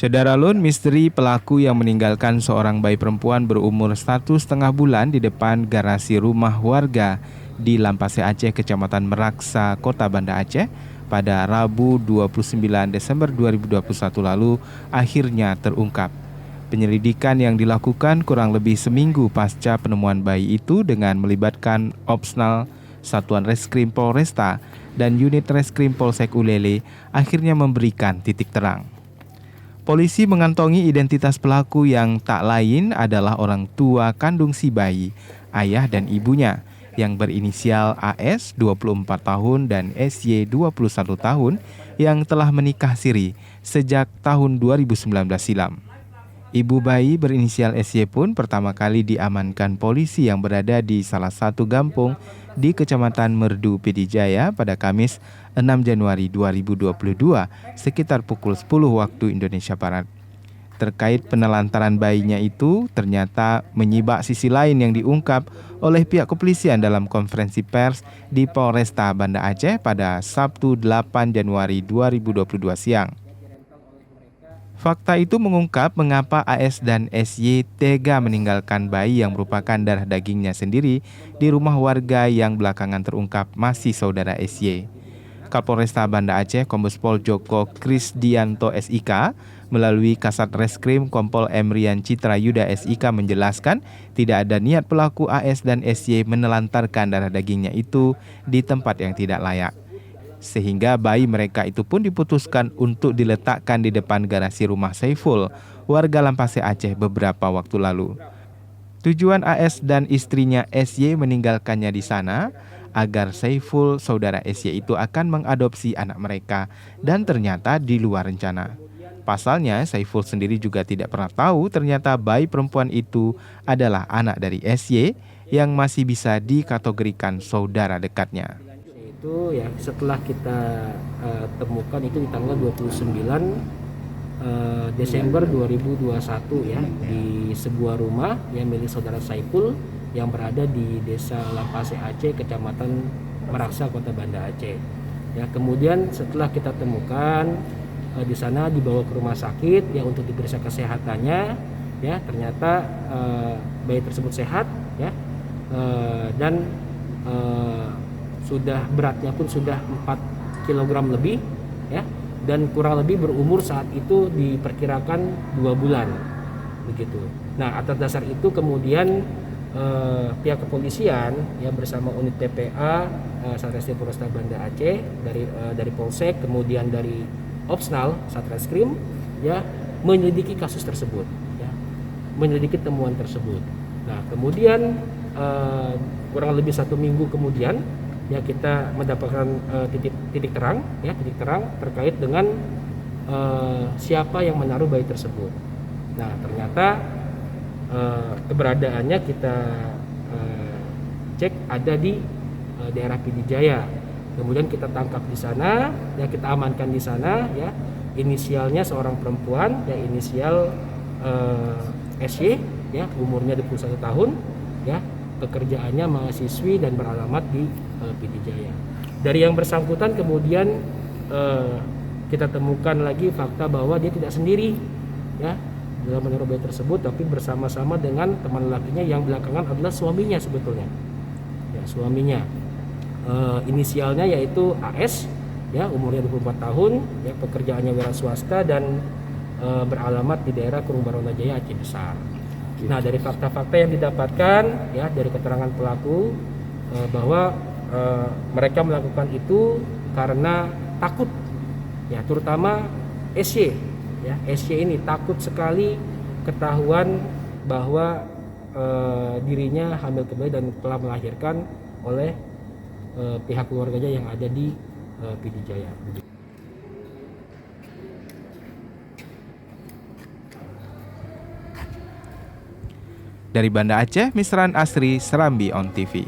Saudara Lun, misteri pelaku yang meninggalkan seorang bayi perempuan berumur 1,5 bulan di depan garasi rumah warga di Lampase Aceh, Kecamatan Meraksa, Kota Banda Aceh pada Rabu 29 Desember 2021 lalu akhirnya terungkap. Penyelidikan yang dilakukan kurang lebih seminggu pasca penemuan bayi itu dengan melibatkan Opsnal Satuan Reskrim Polresta dan unit Reskrim Polsek Ulele akhirnya memberikan titik terang. Polisi mengantongi identitas pelaku yang tak lain adalah orang tua kandung si bayi, ayah dan ibunya, yang berinisial AS 24 tahun dan SY 21 tahun yang telah menikah siri sejak tahun 2019 silam. Ibu bayi berinisial SY pun pertama kali diamankan polisi yang berada di salah satu kampung di Kecamatan Merdu, Pidijaya pada Kamis 6 Januari 2022 sekitar pukul 10 waktu Indonesia Barat. Terkait penelantaran bayinya itu ternyata menyibak sisi lain yang diungkap oleh pihak kepolisian dalam konferensi pers di Polresta Banda Aceh pada Sabtu 8 Januari 2022 siang. Fakta itu mengungkap mengapa AS dan SY tega meninggalkan bayi yang merupakan darah dagingnya sendiri di rumah warga yang belakangan terungkap masih saudara SY. Kapolresta Banda Aceh Kombes Pol Joko Krisdianto SIK melalui Kasat Reskrim Kompol Emrian Citra Yuda SIK menjelaskan tidak ada niat pelaku AS dan SY menelantarkan darah dagingnya itu di tempat yang tidak layak. Sehingga bayi mereka itu pun diputuskan untuk diletakkan di depan garasi rumah Saiful, warga Lampase Aceh beberapa waktu lalu. Tujuan AS dan istrinya SY meninggalkannya di sana agar Saiful, saudara SY itu akan mengadopsi anak mereka dan ternyata di luar rencana. Pasalnya, Saiful sendiri juga tidak pernah tahu ternyata bayi perempuan itu adalah anak dari SY yang masih bisa dikategorikan saudara dekatnya. Itu ya setelah kita temukan itu di tanggal 29 Desember 2021 ya di sebuah rumah yang milik saudara Saiful yang berada di Desa Lampase Aceh, Kecamatan Meraksa, Kota Banda Aceh. Ya, kemudian setelah kita temukan di sana dibawa ke rumah sakit ya untuk diperiksa kesehatannya ya ternyata bayi tersebut sehat ya dan sudah beratnya pun sudah 4 kg lebih ya dan kurang lebih berumur saat itu diperkirakan 2 bulan begitu. Nah, atas dasar itu kemudian pihak kepolisian ya bersama unit TPA Satreskrim Polresta Banda Aceh dari Polsek kemudian dari Opsnal Satreskrim ya menyelidiki kasus tersebut ya menyelidiki temuan tersebut. Nah, kemudian kurang lebih 1 minggu kemudian ya kita mendapatkan titik terang terkait dengan siapa yang menaruh bayi tersebut. Nah, ternyata keberadaannya kita cek ada di daerah Pidijaya. Kemudian kita tangkap di sana, ya kita amankan di sana, ya inisialnya seorang perempuan, ya inisial SY, ya umurnya 21 tahun, ya pekerjaannya mahasiswi dan beralamat di Pidijaya. Dari yang bersangkutan kemudian kita temukan lagi fakta bahwa dia tidak sendiri, ya dalam menaruh bayi tersebut, tapi bersama-sama dengan teman lakinya yang belakangan adalah suaminya sebetulnya, ya suaminya. Inisialnya yaitu AS, ya umurnya 24 tahun, ya pekerjaannya wira swasta dan beralamat di daerah Kurung Barona Jaya, Aceh Besar. Nah, dari fakta-fakta yang didapatkan ya dari keterangan pelaku bahwa mereka melakukan itu karena takut, ya terutama SY, ya SY ini takut sekali ketahuan bahwa dirinya hamil kembali dan telah melahirkan oleh pihak keluarganya yang ada di Pidijaya. Dari Banda Aceh, Misran Asri, Serambi On TV.